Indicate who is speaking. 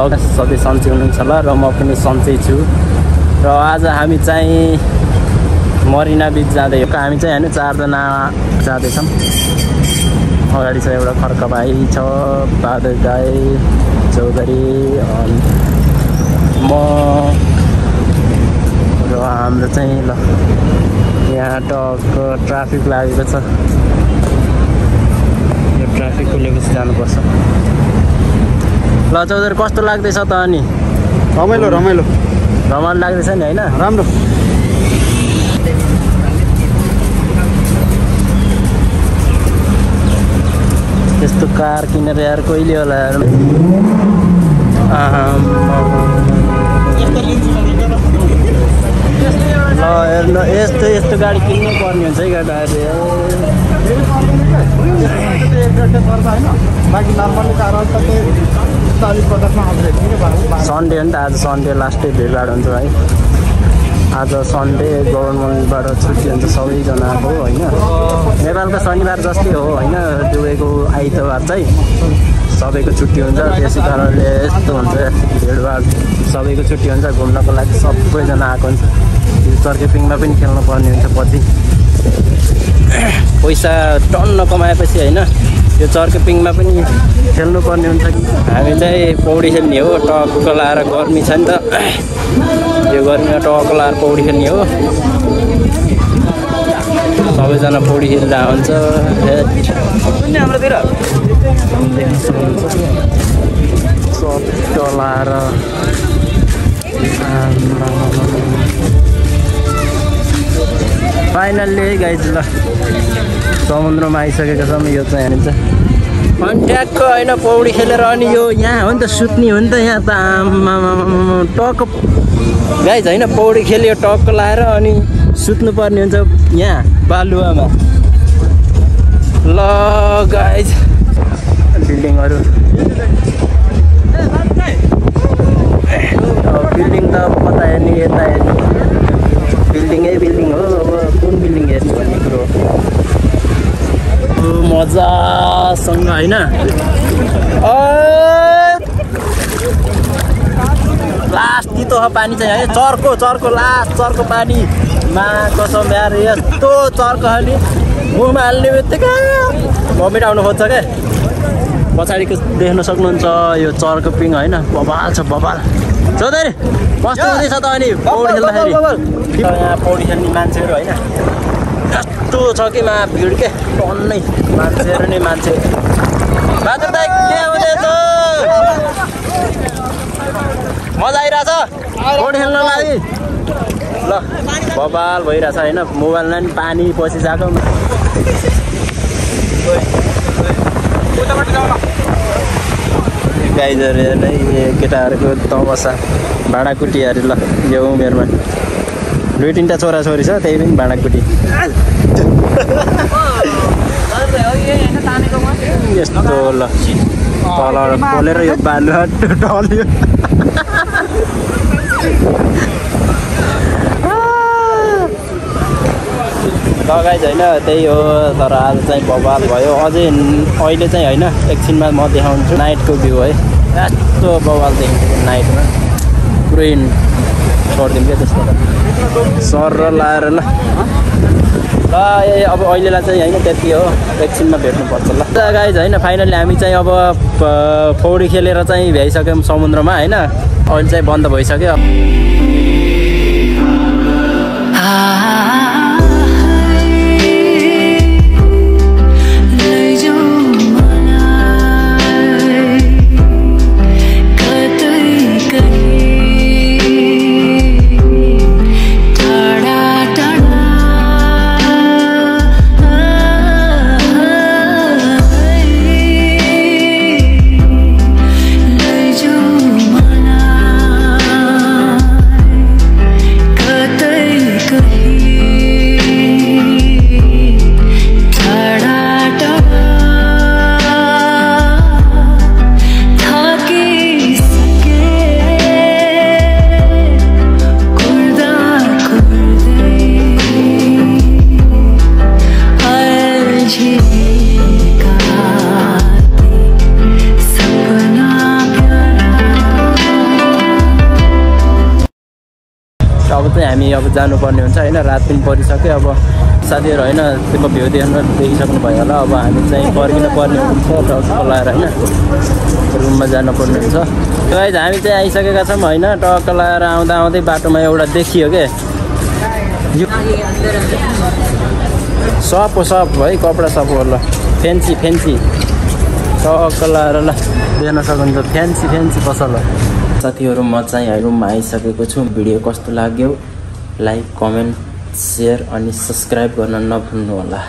Speaker 1: Vlog सबै सन्चै हुनुहुन्छ होला र म पनि सन्चै छु। र आज हामी चाहिँ मरिना बिच जाँदै हो। हामी चाहिँ होइन 4 जना जाँदैछौँ। अगाडि चाहिँ एउटा खर्क भाइ छ, बहादुर दाइ, चौधरी, म र हाम्रो चाहिँ ल यहाँ टक्क ट्राफिक लागेको छ। यो ट्राफिक खुलेपछि जानुपर्छ। ल चौधरी कस्तो लाग्दैछ त अनि?
Speaker 2: रमाइलो रमाइलो
Speaker 1: रमाइलो लाग्दैछ नि होइन?
Speaker 2: राम्रो।
Speaker 1: त्यस्तो कार किनेर यार कहिले होला यार। ल हेर्नु यस्तो गाडी किन्नै पर्ने हुन्छ है गाडी। सन्डे हो नि त, आज सन्डे लास्टै भिडभाड हुन्छ है। आज सन्डे गभर्मेन्टबाट छुट्टी हुन्छ सबैजनाको होइन। नेपालको शनिबार जस्तै हो होइन, दुबईको आइतबार चाहिँ सबैको छुट्टी हुन्छ। त्यसै कारणले यस्तो हुन्छ भिडभाड, सबैको छुट्टी हुन्छ। घुम्नको लागि सबैजना आएको हुन्छ। चर्केपिङमा पनि खेल्नु पर्ने हुन्छ पछि। पैसा टन्न कमाएपछि होइन यो चर्केपिङमा पनि खेल्नुपर्ने हुन्छ। हामी चाहिँ पौडी खेल्ने हो, टक्क लाएर गर्मी छ नि त, यो गर्मीमा टक्क लाएर पौडी खेल्ने हो। सबैजना पौडी खेल्दा हुन्छ हाम्रोतिर सब लाएर। फाइनल्ली गाइज ल समुद्रमा आइसकेको छौँ। यो चाहिँ हानिन्छ अनि ट्याक्क होइन पौडी खेलेर अनि यो यहाँ हो नि त सुत्ने हो नि त यहाँ त टक्क गाइज होइन। पौडी खेल्यो टक्क लाएर अनि सुत्नुपर्ने हुन्छ यहाँ बालुवामा। ल गाइज बिल्डिङहरू, बिल्डिङ त अब कता हेर्ने यता हेर्ने, बिल्डिङै बिल्डिङ हो। अब कुन बिल्डिङ हेर्ने भन्ने कुरो मजासँग होइन। लास्ट तितो पानी चाहिँ है, चर्को लास्ट चर्को पानीमा कसम यार यस्तो चर्को हाल्ने मुखमा हाल्ने बित्तिकै भमिट आउनु खोज्छ क्या। पछाडिको देख्न सक्नुहुन्छ यो चर्केपिङ होइन, बबाल छ बबाल। चौधरी कस्तो हुँदैछ त अनि पौडी खेल्दाखेरि? यहाँ पौडी खेल्ने मान्छेहरू होइन यस्तो छ कि भिड के टन्नै मान्छेहरू नै मान्छे। बहादुर दाइ के हुँदैछ? मजा आइरहेछ पौडी खेल्न लागि? ल बबाल भइरहेछ होइन, मोबाइलमा पनि पानी पसिसक्यो। गाइजहरू हेर्ने केटाहरूको तमसा भाँडाकुटीहरू। ल यो उमेरमा 2-3टा छोराछोरी छ, त्यही पनि भाँडाकुटी। यस्तो ल तल पोलेर यो बालुवा ढल्यो। लगाइज होइन त्यही हो। तर आज चाहिँ बवाल भयो। अझै अहिले चाहिँ होइन एकछिनमा म देखाउँछु नाइटको भ्यू है। यस्तो बवाल देखिन्छ नाइटमा, पुरै छोडिदिउँ क्या त्यस्तो सर र लाएर। ल अब अहिलेलाई चाहिँ होइन त्यति हो, एकछिनमा भेट्नुपर्छ। ल गाइज होइन फाइनली हामी चाहिँ अब पौडी खेलेर चाहिँ भ्याइसक्यौँ समुद्रमा होइन। अहिले चाहिँ बन्द भइसक्यो। हामी अब जानुपर्ने हुन्छ होइन। रात पनि परिसक्यो। अब साथीहरू होइन त्यो भ्यू देखिसक्नु भयो होला। अब हामी चाहिँ पर्खिनु पर्ने हुन्छ टक्क लगाएर होइन रुममा जानुपर्ने हुन्छ। गाइज हामी चाहिँ आइसकेका छौँ होइन। टक्क लगाएर आउँदा आउँदै बाटोमा एउटा देखियो के यो सप हो है कपडा सप हो ल फ्यान्सी टक्क लगाएर ल देख्न सक्नुहुन्छ फ्यान्सी पसल हो। साथीहरू म चाहिँ रुममा आइसकेको छु। भिडियो कस्तो लाग्यो लाइक कमेन्ट सेयर अनि सब्सक्राइब गर्न नभुल्नु होला।